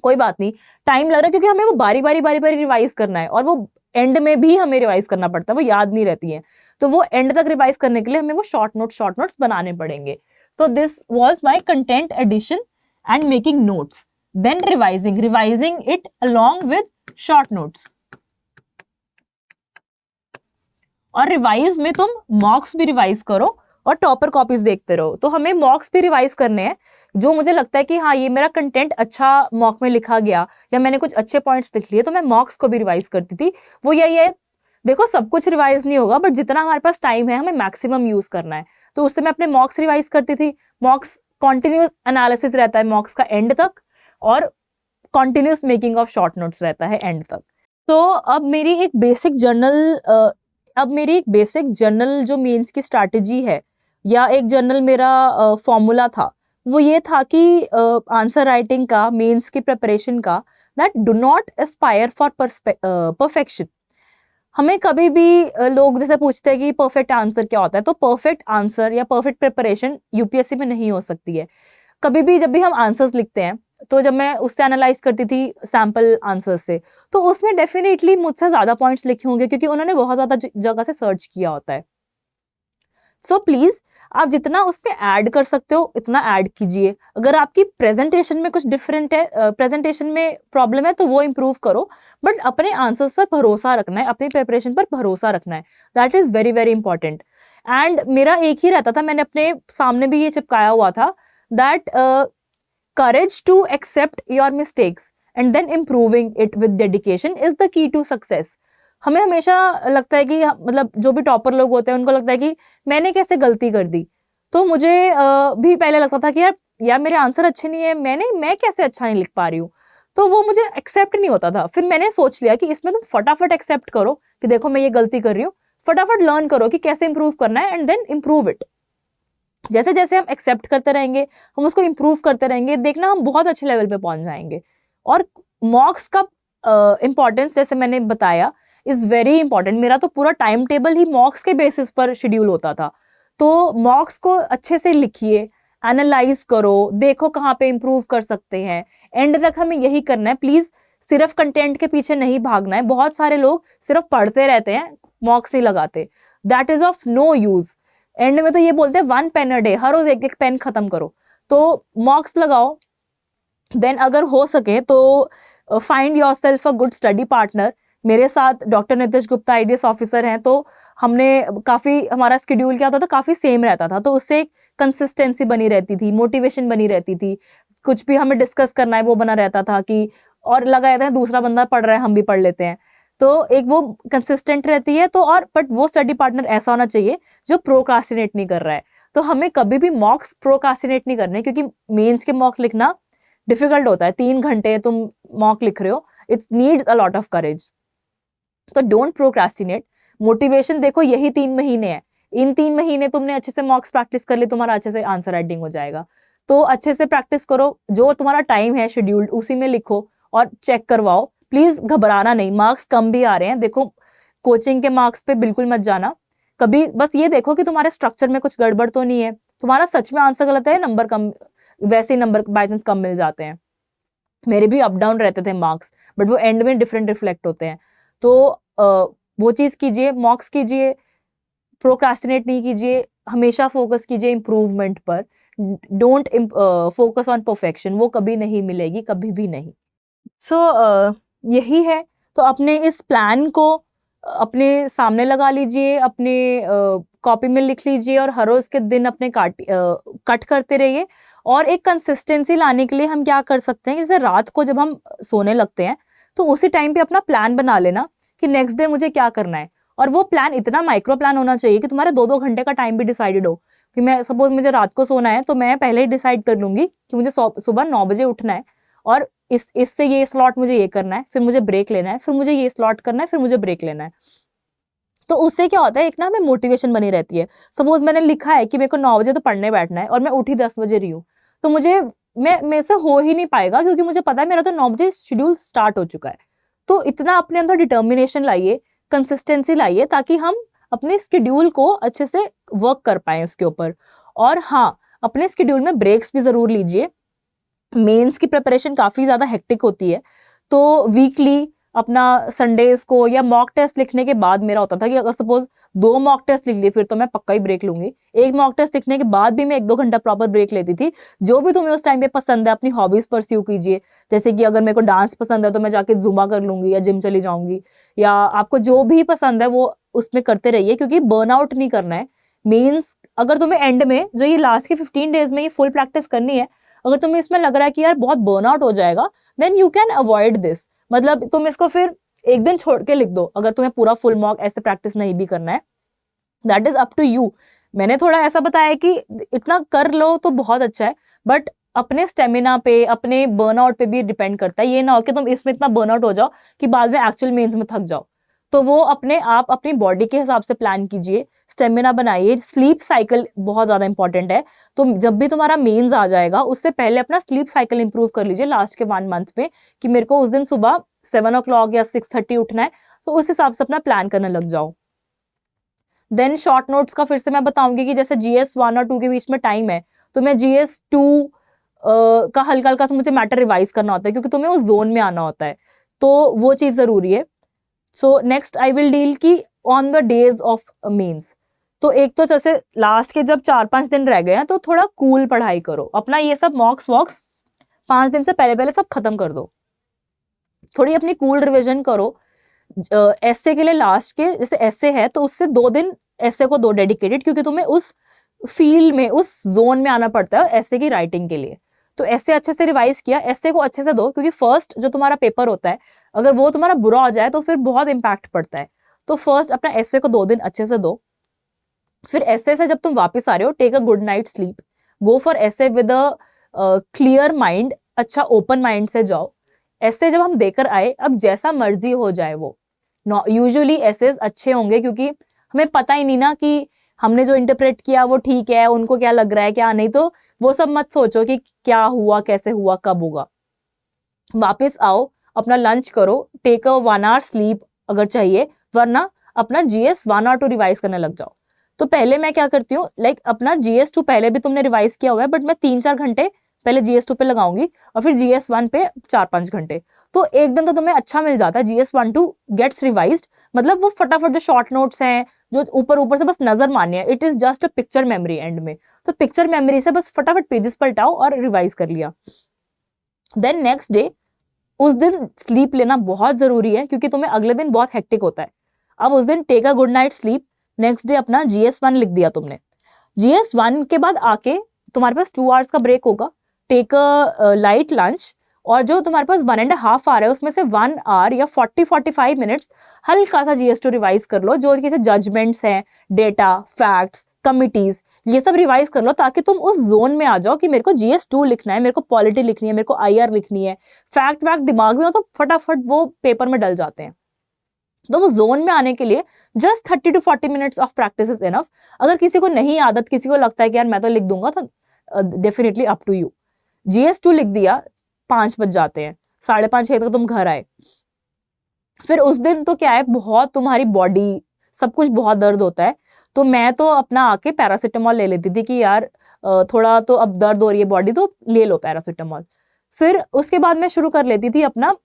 कोई बात नहीं, टाइम लग रहा है क्योंकि हमें वो बारी बारी रिवाइज करना है, और वो एंड में भी हमें रिवाइज करना पड़ता है, वो याद नहीं रहती है, तो वो एंड तक रिवाइज करने के लिए हमें वो शॉर्ट नोट्स बनाने पड़ेंगे। So this was my content addition and making notes, then revising it along with short notes. और रिवाइज में तुम मॉक्स भी रिवाइज करो और टॉपर कॉपीज देखते रहो। तो हमें मॉक्स भी रिवाइज करने हैं, जो मुझे लगता है कि हाँ ये मेरा कंटेंट अच्छा मॉक में लिखा गया, या मैंने कुछ अच्छे पॉइंट्स लिख लिए, तो मैं मॉक्स को भी रिवाइज करती थी। वो यही है, देखो सब कुछ रिवाइज नहीं होगा, बट जितना हमारे पास टाइम है हमें मैक्सिमम यूज करना है, तो उससे मैं अपने मॉक्स रिवाइज करती थी। मॉक्स कॉन्टिन्यूस एनालिसिस रहता है मॉक्स का एंड तक, और continuous making of short notes रहता है एंड तक। तो अब मेरी एक बेसिक जर्नल जो मेंस की स्ट्रैटेजी है, या एक जर्नल मेरा फॉर्मूला था, वो ये था कि आंसर राइटिंग का, मेंस की प्रिपरेशन का, that do not Aspire for perfection. हमें कभी भी लोग जैसे पूछते हैं कि परफेक्ट आंसर क्या होता है, तो परफेक्ट आंसर या परफेक्ट प्रिपरेशन यूपीएससी में नहीं हो सकती है। कभी भी जब भी हम आंसर्स लिखते हैं, तो जब मैं उससे एनालाइज करती थी सैम्पल आंसर्स से, तो उसमें डेफिनेटली मुझसे ज्यादा पॉइंट्स लिखे होंगे, क्योंकि उन्होंने बहुत ज्यादा जगह से सर्च किया होता है। सो प्लीज आप जितना उसमें ऐड कर सकते हो इतना ऐड कीजिए। अगर आपकी प्रेजेंटेशन में कुछ डिफरेंट है, प्रेजेंटेशन में प्रॉब्लम है, तो वो इम्प्रूव करो, बट अपने आंसर्स पर भरोसा रखना है, अपनी प्रिपरेशन पर भरोसा रखना है, that is very very important. And मेरा एक ही रहता था, मैंने अपने सामने भी ये चिपकाया हुआ था, that courage to accept your mistakes and then improving it with dedication is the key to success। हमें हमेशा लगता है कि मतलब जो भी टॉपर लोग होते हैं उनको लगता है कि मैंने कैसे गलती कर दी। तो मुझे भी पहले लगता था कि यार मेरे आंसर अच्छे नहीं है, मैं कैसे अच्छा नहीं लिख पा रही हूँ, तो वो मुझे एक्सेप्ट नहीं होता था। फिर मैंने सोच लिया कि इसमें तुम फटाफट एक्सेप्ट करो कि देखो मैं ये गलती कर रही हूँ, फटाफट लर्न करो कि कैसे इंप्रूव करना है, एंड देन इंप्रूव इट। जैसे जैसे हम एक्सेप्ट करते रहेंगे, हम उसको इंप्रूव करते रहेंगे, देखना हम बहुत अच्छे लेवल पे पहुंच जाएंगे। और मॉक्स का इंपॉर्टेंस जैसे मैंने बताया इज वेरी इंपॉर्टेंट। मेरा तो पूरा टाइम टेबल ही मॉक्स के बेसिस पर शेड्यूल होता था। तो मॉक्स को अच्छे से लिखिए, एनालाइज करो, देखो कहाँ पे इंप्रूव कर सकते हैं, एंड तक हमें यही करना है। प्लीज सिर्फ कंटेंट के पीछे नहीं भागना है। बहुत सारे लोग सिर्फ पढ़ते रहते हैं, मॉक्स नहीं लगाते, that is of no use. End में तो ये बोलते हैं 1 पेन अ डे, हर रोज एक पेन खत्म करो। तो मॉक्स लगाओ, देन अगर हो सके तो find yourself a good study partner. मेरे साथ doctor Nitish Gupta IDS officer हैं, तो हमने काफी, हमारा शेड्यूल क्या होता था, काफी सेम रहता था, तो उससे एक कंसिस्टेंसी बनी रहती थी, मोटिवेशन बनी रहती थी। कुछ भी हमें डिस्कस करना है वो बना रहता था कि, और लगा रहता है दूसरा बंदा पढ़ रहा है हम भी पढ़ लेते हैं, तो एक वो कंसिस्टेंट रहती है। तो और बट वो स्टडी पार्टनर ऐसा होना चाहिए जो प्रोक्रास्टिनेट नहीं कर रहा है। तो हमें कभी भी मॉक्स प्रोक्रास्टिनेट नहीं करने, क्योंकि मेंस के मॉक लिखना डिफिकल्ट होता है, 3 घंटे तुम मॉक लिख रहे हो, it needs a lot of courage. तो डोंट प्रोक्रेस्टिनेट। मोटिवेशन देखो यही 3 महीने है, इन 3 महीने तुमने अच्छे से मॉक्स प्रैक्टिस कर ली, तुम्हारा अच्छे से आंसर राइटिंग हो जाएगा। तो अच्छे से प्रैक्टिस करो, जो तुम्हारा टाइम है शेड्यूल्ड उसी में लिखो और चेक करवाओ। प्लीज घबराना नहीं, मार्क्स कम भी आ रहे हैं, देखो कोचिंग के मार्क्स पे बिल्कुल मत जाना कभी, बस ये देखो कि तुम्हारे स्ट्रक्चर में कुछ गड़बड़ तो नहीं है, तुम्हारा सच में आंसर गलत है, नंबर कम, वैसे ही नंबर बाय चांस कम मिल जाते हैं। मेरे भी अप डाउन रहते थे मार्क्स, बट वो एंड में डिफरेंट रिफ्लेक्ट होते हैं। तो वो चीज कीजिए, मॉक्स कीजिए, प्रोक्रास्टिनेट नहीं कीजिए, हमेशा फोकस कीजिए इम्प्रूवमेंट पर। डोंट फोकस ऑन परफेक्शन, वो कभी नहीं मिलेगी, कभी भी नहीं। सो यही है। तो अपने इस प्लान को अपने सामने लगा लीजिए, अपने कॉपी में लिख लीजिए और हर रोज के दिन अपने कट करते रहिए। और एक कंसिस्टेंसी लाने के लिए हम क्या कर सकते हैं, जैसे रात को जब हम सोने लगते हैं तो उसी टाइम पे अपना प्लान बना लेना कि नेक्स्ट डे मुझे क्या करना है। और वो प्लान इतना माइक्रो प्लान होना चाहिए कि तुम्हारे 2-2 घंटे का टाइम भी डिसाइडेड हो, कि मैं सपोज मुझे रात को सोना है तो मैं पहले ही डिसाइड कर लूंगी कि मुझे सुबह 9 बजे उठना है और इससे ये स्लॉट मुझे ये करना है, फिर मुझे ब्रेक लेना है, फिर मुझे ये स्लॉट करना है, फिर मुझे ब्रेक लेना है। तो उससे क्या होता है, एक ना हमें मोटिवेशन बनी रहती है। सपोज मैंने लिखा है कि मेरे को 9 बजे तो पढ़ने बैठना है और मैं उठी 10 बजे रही हूँ, तो मेरे से हो ही नहीं पाएगा, क्योंकि मुझे पता है मेरा तो 9 बजे शेड्यूल स्टार्ट हो चुका है। तो इतना अपने अंदर डिटर्मिनेशन लाइए, कंसिस्टेंसी लाइए, ताकि हम अपने स्केड्यूल को अच्छे से वर्क कर पाए उसके ऊपर। और हाँ, अपने स्केड्यूल में ब्रेक्स भी जरूर लीजिए। मेंस की प्रिपरेशन काफी ज्यादा हेक्टिक होती है, तो वीकली अपना संडेज को या मॉक टेस्ट लिखने के बाद मेरा होता था कि अगर सपोज 2 मॉक टेस्ट लिख लिए फिर तो मैं पक्का ही ब्रेक लूंगी। एक मॉक टेस्ट लिखने के बाद भी मैं 1-2 घंटा प्रॉपर ब्रेक लेती थी। जो भी तुम्हें उस टाइम पे पसंद है अपनी हॉबीज परस्यू कीजिए, जैसे कि अगर मेरे को डांस पसंद है तो मैं जाके जुम्बा कर लूंगी या जिम चली जाऊंगी, या आपको जो भी पसंद है वो उसमें करते रहिए, क्योंकि बर्नआउट नहीं करना है। मीन्स अगर तुम्हें एंड में जो ये लास्ट के 15 डेज में ये फुल प्रैक्टिस करनी है, अगर तुम्हें इसमें लग रहा है कि यार बहुत बर्नआउट हो जाएगा, then you can avoid this. मतलब तुम इसको फिर एक दिन छोड़ के लिख दो, अगर तुम्हें पूरा फुल मॉक ऐसे प्रैक्टिस नहीं भी करना है, that is up to you. मैंने थोड़ा ऐसा बताया कि इतना कर लो तो बहुत अच्छा है, बट अपने स्टेमिना पे, अपने बर्नआउट पे भी डिपेंड करता है। ये ना हो कि तुम इसमें इतना बर्नआउट हो जाओ कि बाद में एक्चुअल मेंस में थक जाओ। तो वो अपने आप अपनी बॉडी के हिसाब से प्लान कीजिए, स्टेमिना बनाइए। स्लीप साइकिल बहुत ज्यादा इंपॉर्टेंट है, तो जब भी तुम्हारा मेंस आ जाएगा उससे पहले अपना स्लीप साइकिल इंप्रूव कर लीजिए लास्ट के 1 मंथ में, कि मेरे को उस दिन सुबह 7 o'clock या 6:30 उठना है, तो उस हिसाब से अपना प्लान करने लग जाओ। देन शॉर्ट नोट्स का फिर से मैं बताऊंगी कि जैसे GS 1 और 2 के बीच में टाइम है, तो मैं GS 2 का हल्का हल्का मुझे मैटर रिवाइज करना होता है, क्योंकि तुम्हें उस जोन में आना होता है, तो वो चीज जरूरी है। So next I will deal की on the days of mains. तो एक तो जैसे लास्ट के जब 4-5 दिन रह गए हैं तो थोड़ा कूल पढ़ाई करो, अपना ये सब मॉक्स वॉक्स 5 दिन से पहले पहले सब खत्म कर दो, थोड़ी अपनी कूल रिविजन करो। एस्से के लिए लास्ट के जैसे एस्से है तो उससे 2 दिन एस्से को दो डेडिकेटेड, क्योंकि तुम्हें उस फील्ड में, उस जोन में आना पड़ता है एस्से की राइटिंग के लिए। तो एस्से अच्छे से रिवाइज किया, एस्से को अच्छे से दो, क्योंकि फर्स्ट जो तुम्हारा पेपर होता है अगर वो तुम्हारा बुरा हो जाए तो फिर बहुत इंपैक्ट पड़ता है। तो फर्स्ट अपना एस्से को 2 दिन अच्छे से दो। फिर एस्से से जब तुम वापस आ रहे हो, take a good night sleep, go for essay with a clear mind, अच्छा ओपन माइंड से जाओ। एस्से जब हम देकर आए, अब जैसा मर्जी हो जाए वो, यूजुअली एसेज अच्छे होंगे, क्योंकि हमें पता ही नहीं ना कि हमने जो इंटरप्रेट किया वो ठीक है, उनको क्या लग रहा है क्या नहीं, तो वो सब मत सोचो कि क्या हुआ, कैसे हुआ, कब होगा। वापस आओ, अपना लंच करो, टेक अ 1 hour स्लीप अगर चाहिए, वरना अपना GS 1 or 2 रिवाइज करने लग जाओ। तो पहले मैं क्या करती हूँ, लाइक अपना GS 2 पहले भी तुमने रिवाइज किया हुआ है, बट मैं 3-4 घंटे पहले GS 2 पे लगाऊंगी और फिर GS 1 पे 4-5 घंटे। तो एक दिन तो तुम्हें अच्छा मिल जाता है, GS 1 2 गेट्स रिवाइज्ड। मतलब वो फटाफट जो शॉर्ट नोट्स हैं जो ऊपर ऊपर से बस नजर मारनी है, it is just a picture memory and में। तो पिक्चर मेमोरी से बस फटाफट पेजेस पलटाओ और रिवाइज कर लिया। देन नेक्स्ट डे, उस दिन स्लीप लेना बहुत जरूरी है, क्योंकि तुम्हें अगले दिन बहुत हेक्टिक होता है। अब उस दिन take a good night sleep. Next day अपना GS 1 लिख दिया तुमने, GS 1 के बाद आके तुम्हारे पास 2 hours का ब्रेक होगा, टेक अ लाइट लंच, और जो तुम्हारे पास 1.5 hour है उसमें से 1 hour या 40-45 minutes हल्का सा GS 2 रिवाइज कर लो, जो जैसे जजमेंट्स हैं, डेटा, फैक्ट्स, कमिटीज, ये सब रिवाइज कर लो ताकि तुम उस जोन में आ जाओ कि मेरे को GS2 लिखना है, मेरे को पॉलिटी लिखनी है, मेरे को IR लिखनी है, फैक्ट वैक्ट दिमाग में हो तो फटाफट वो पेपर में डल जाते हैं। तो वो जोन में आने के लिए just 30 to 40 minutes of practice is enough. अगर किसी को नहीं आदत, किसी को लगता है कि यार मैं तो लिख दूंगा, तो definitely up to you. GS2 लिख दिया, 5 बज जाते हैं, 5:30 6 तक तुम घर आए, फिर उस दिन तो क्या है, बहुत तुम्हारी बॉडी सब कुछ बहुत दर्द होता है। तो मैं तो अपना आके पैरासिटामोल ले लेती थी कि यार थोड़ा तो अब दर्द हो रही है बॉडी, तो ले लो पैरासिटामोल। फिर उसके बाद मैं शुरू कर लेती थी अपना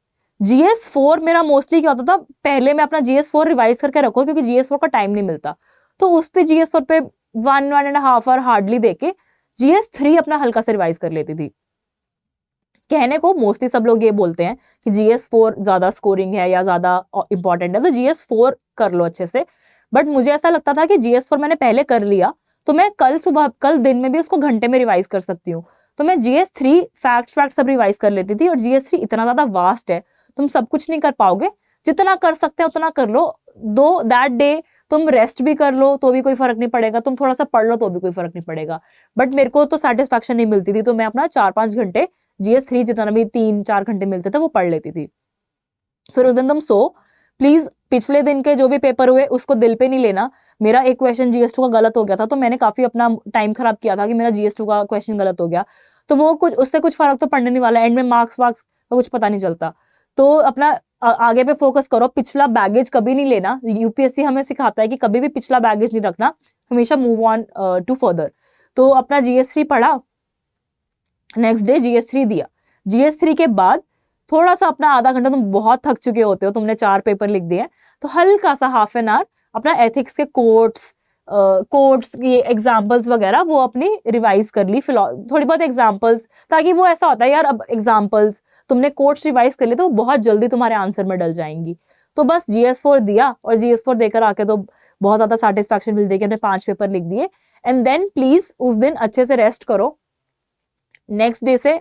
GS4। मेरा मोस्टली क्या होता था, पहले मैं अपना GS4 रिवाइज करके रखो क्योंकि GS4 का टाइम नहीं मिलता, तो उस पे GS4 पे 1.5 आवर हार्डली देके GS3 अपना हल्का से रिवाइज कर लेती थी। कहने को मोस्टली सब लोग ये बोलते हैं कि GS4 ज्यादा स्कोरिंग है या ज्यादा इंपॉर्टेंट है, तो GS4 कर लो अच्छे से। बट मुझे ऐसा लगता था कि GS4 मैंने पहले कर लिया तो मैं कल दिन में भी उसको घंटे में रिवाइज कर सकती हूँ। तो मैं GS3 फैक्ट सब रिवाइज कर लेती थी। और GS3 इतना ज्यादा वास्ट है, तुम सब कुछ नहीं कर पाओगे, जितना कर सकते हैं उतना कर लो। दो दैट डे तुम रेस्ट भी कर लो तो भी कोई फर्क नहीं पड़ेगा, तुम थोड़ा सा पढ़ लो तो भी कोई फर्क नहीं पड़ेगा। बट मेरे को तो सेटिस्फैक्शन नहीं मिलती थी, तो मैं अपना 4-5 घंटे GS3 जितना भी 3-4 घंटे मिलते थे वो पढ़ लेती थी। फिर उस दिन तुम सो, प्लीज पिछले दिन के जो भी पेपर हुए उसको दिल पे नहीं लेना। मेरा एक क्वेश्चन GS2 का गलत हो गया था, तो मैंने काफी अपना टाइम खराब किया था कि मेरा GS2 का क्वेश्चन गलत हो गया, तो वो कुछ उससे कुछ फर्क तो पड़ने नहीं वाला, एंड में मार्क्स वार्क्स का कुछ पता नहीं चलता। तो अपना आगे पे फोकस करो, पिछला बैगेज कभी नहीं लेना। UPSC हमें सिखाता है कि कभी भी पिछला बैगेज नहीं रखना, हमेशा मूव ऑन टू फर्दर। तो अपना GS3 पढ़ा, नेक्स्ट डे GS3 दिया। GS3 के बाद थोड़ा सा अपना आधा घंटा, तुम बहुत थक चुके होते हो, तुमने 4 पेपर लिख दिए, तो हल्का सा हाफ एन आवर अपना एथिक्स के कोट्स ये एग्जाम्पल्स वगैरह वो अपनी रिवाइज कर ली, थोड़ी बहुत एग्जाम्पल्स, ताकि वो ऐसा होता है यार अब एग्जाम्पल्स तुमने कोट्स रिवाइज कर लिए तो बहुत जल्दी तुम्हारे आंसर में डल जाएंगी। तो बस GS4 दिया, और GS4 देकर आके तो बहुत ज्यादा सेटिस्फैक्शन मिलती है कि हमने 5 पेपर लिख दिए। एंड देन प्लीज उस दिन अच्छे से रेस्ट करो। नेक्स्ट डे से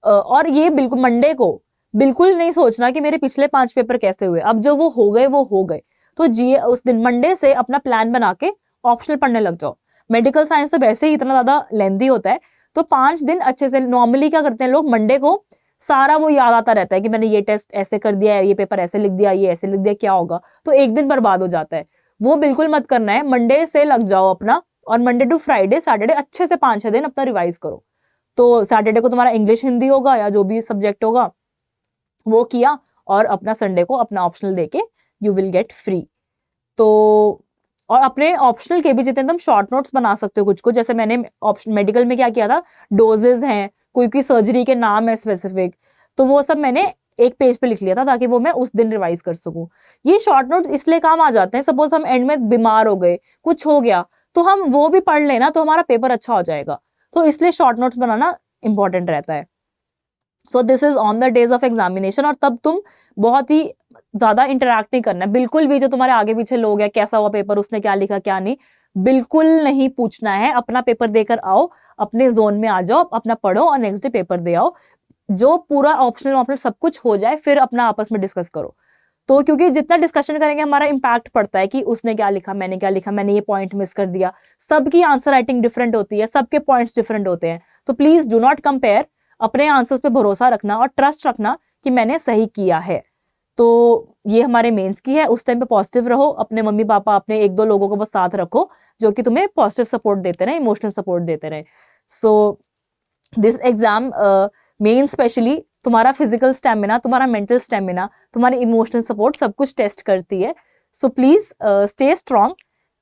और ये बिल्कुल मंडे को बिल्कुल नहीं सोचना कि मेरे पिछले 5 पेपर कैसे हुए, अब जो वो हो गए वो हो गए। तो उस दिन मंडे से अपना प्लान बना के ऑप्शनल पढ़ने लग जाओ। मेडिकल साइंस तो वैसे ही इतना ज्यादा लेंथी होता है, तो 5 दिन अच्छे से, नॉर्मली क्या करते हैं लोग, मंडे को सारा वो याद आता रहता है कि मैंने ये टेस्ट ऐसे कर दिया है, ये पेपर ऐसे लिख दिया, ये ऐसे लिख दिया, क्या होगा, तो एक दिन बर्बाद हो जाता है। वो बिल्कुल मत करना है, मंडे से लग जाओ अपना, और मंडे टू फ्राइडे सैटरडे अच्छे से 5-6 दिन अपना रिवाइज करो। तो सैटरडे को तुम्हारा इंग्लिश हिंदी होगा या जो भी सब्जेक्ट होगा वो किया, और अपना संडे को अपना ऑप्शनल देके यू विल गेट फ्री। तो और अपने ऑप्शनल के भी जितने तुम शॉर्ट नोट्स बना सकते हो कुछ, जैसे मैंने मेडिकल में क्या किया था, डोजेज हैं, कोई सर्जरी के नाम है स्पेसिफिक, तो वो सब मैंने एक पेज पे लिख लिया था ताकि वो मैं उस दिन रिवाइज कर सकूं। ये शॉर्ट नोट्स इसलिए काम आ जाते हैं, सपोज हम एंड में बीमार हो गए, कुछ हो गया, तो हम वो भी पढ़ लेना तो हमारा पेपर अच्छा हो जाएगा। तो इसलिए शॉर्ट नोट्स बनाना इंपॉर्टेंट रहता है। So this is on the days of examination, और तब तुम बहुत ही ज्यादा इंटरेक्ट नहीं करना है बिल्कुल भी। जो तुम्हारे आगे पीछे लोग हैं, कैसा हुआ पेपर, उसने क्या लिखा क्या नहीं, बिल्कुल नहीं पूछना है। अपना पेपर देकर आओ, अपने जोन में आ जाओ, अपना पढ़ो और नेक्स्ट डे पेपर दे आओ। जो पूरा ऑप्शनल सब कुछ हो जाए फिर अपना आपस में डिस्कस करो। तो क्योंकि जितना डिस्कशन करेंगे हमारा इम्पैक्ट पड़ता है कि उसने क्या लिखा, मैंने क्या लिखा, मैंने ये पॉइंट मिस कर दिया। सबकी आंसर राइटिंग डिफरेंट होती है, सबके पॉइंट्स डिफरेंट होते हैं, तो प्लीज डू नॉट कंपेयर। अपने आंसर्स पे भरोसा रखना और ट्रस्ट रखना कि मैंने सही किया है। तो ये हमारे मेंस की है, उस टाइम पे पॉजिटिव रहो, अपने मम्मी पापा, अपने 1-2 लोगों को बस साथ रखो जो कि तुम्हें पॉजिटिव सपोर्ट देते रहे, इमोशनल सपोर्ट देते रहे। सो दिस एग्जाम मेन स्पेशली तुम्हारा फिजिकल स्टेमिना, तुम्हारा मेंटल स्टेमिना, तुम्हारी इमोशनल सपोर्ट सब कुछ टेस्ट करती है। So please stay strong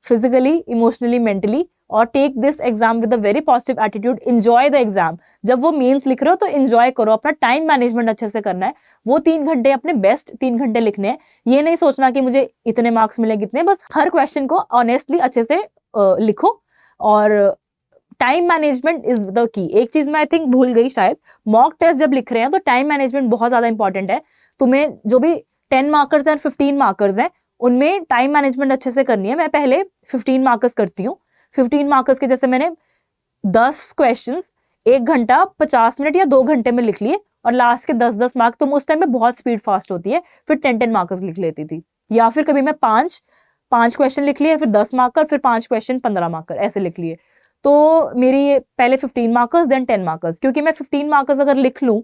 physically, emotionally, mentally, और take this exam with a very positive attitude. Enjoy the exam. जब वो मेंस लिख रहे हो तो एंजॉय करो, अपना टाइम मैनेजमेंट अच्छे से करना है। वो 3 घंटे अपने बेस्ट 3 घंटे लिखने हैं। ये नहीं सोचना कि मुझे इतने मार्क्स मिले कितने, बस हर क्वेश्चन को ऑनेस्टली अच्छे से लिखो। और time management is the key. एक चीज मैं आई थिंक भूल गई शायद, मॉक टेस्ट जब लिख रहे हैं तो टाइम मैनेजमेंट बहुत ज्यादा इंपॉर्टेंट है। तुम्हें जो भी 10 मार्कर्स हैं, 15 मार्कर्स हैं, उनमें टाइम मैनेजमेंट अच्छे से करनी है। मैं पहले 15 मार्कर्स करती हूँ। 15 मार्कर्स के जैसे मैंने 10 क्वेश्चंस 1 घंटा 50 मिनट या 2 घंटे में लिख लिए, और लास्ट के 10-10 मार्क, तुम उस टाइम में बहुत स्पीड फास्ट होती है, फिर 10-10 मार्कर्स लिख लेती थी। या फिर कभी मैं 5 5 क्वेश्चन लिख लिए, फिर 10 मार्कर, फिर 5 क्वेश्चन 15 मार्कर, ऐसे लिख लिए। तो मेरी पहले 15 मार्कर्स देन 10 मार्कर्स, क्योंकि मैं 15 मार्कर्स अगर लिख लूँ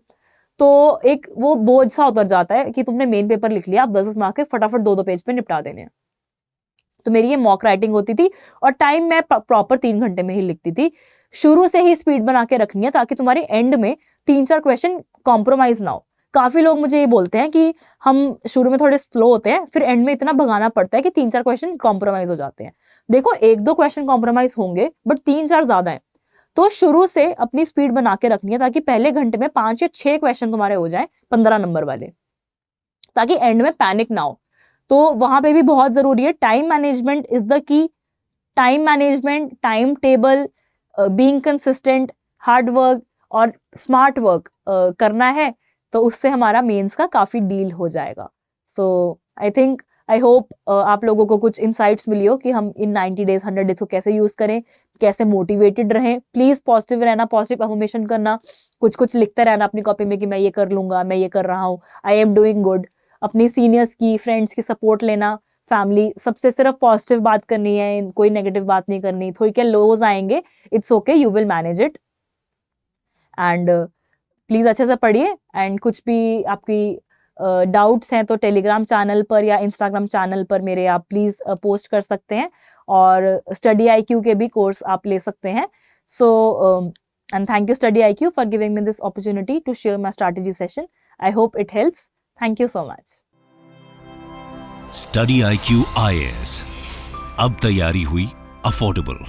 तो एक वो बोझ सा उतर जाता है कि तुमने मेन पेपर लिख लिया, आप 10-10 मार्क के फटाफट 2-2 पेज पे निपटा देने हैं। तो मेरी ये मॉक राइटिंग होती थी और टाइम मैं प्रॉपर 3 घंटे में ही लिखती थी। शुरू से ही स्पीड बना के रखनी है ताकि तुम्हारे एंड में 3-4 क्वेश्चन कॉम्प्रोमाइज ना हो। काफी लोग मुझे ये बोलते हैं कि हम शुरू में थोड़े स्लो होते हैं, फिर एंड में इतना भगाना पड़ता है कि 3-4 क्वेश्चन कॉम्प्रोमाइज हो जाते हैं। देखो 1-2 क्वेश्चन कॉम्प्रोमाइज होंगे बट 3-4 ज्यादा है। तो शुरू से अपनी स्पीड बना के रखनी है ताकि पहले घंटे में 5 या 6 क्वेश्चन तुम्हारे हो जाएं 15 नंबर वाले, ताकि एंड में पैनिक ना हो। तो वहां पे भी बहुत जरूरी है, time management is the key. Time management, time table, being consistent, hard work और स्मार्ट वर्क करना है, तो उससे हमारा मेंस का काफी डील हो जाएगा। सो आई होप आप लोगों को कुछ इंसाइट्स मिली हो कि हम इन 90 डेज 100 डेज को कैसे यूज करें, कैसे मोटिवेटेड रहें। प्लीज पॉजिटिव रहना, पॉजिटिव अफर्मेशन करना, कुछ कुछ लिखते रहना अपनी कॉपी में कि मैं ये कर लूंगा, मैं ये कर रहा हूँ, आई एम डूइंग गुड। अपनी सीनियर्स की, फ्रेंड्स की सपोर्ट लेना, फैमिली सबसे सिर्फ पॉजिटिव बात करनी है, कोई नेगेटिव बात नहीं करनी। थोड़ी क्या लोज आएंगे, it's okay, you will manage it. And please अच्छे से पढ़िए। एंड कुछ भी आपकी डाउट्स हैं तो टेलीग्राम चैनल पर या इंस्टाग्राम चैनल पर मेरे आप प्लीज पोस्ट कर सकते हैं, और स्टडी IQ के भी कोर्स आप ले सकते हैं। So and thank you study IQ for giving me this opportunity to share my strategy session. I hope it helps. Thank you so much. Study IQ IAS, अब तैयारी हुई अफोर्डेबल।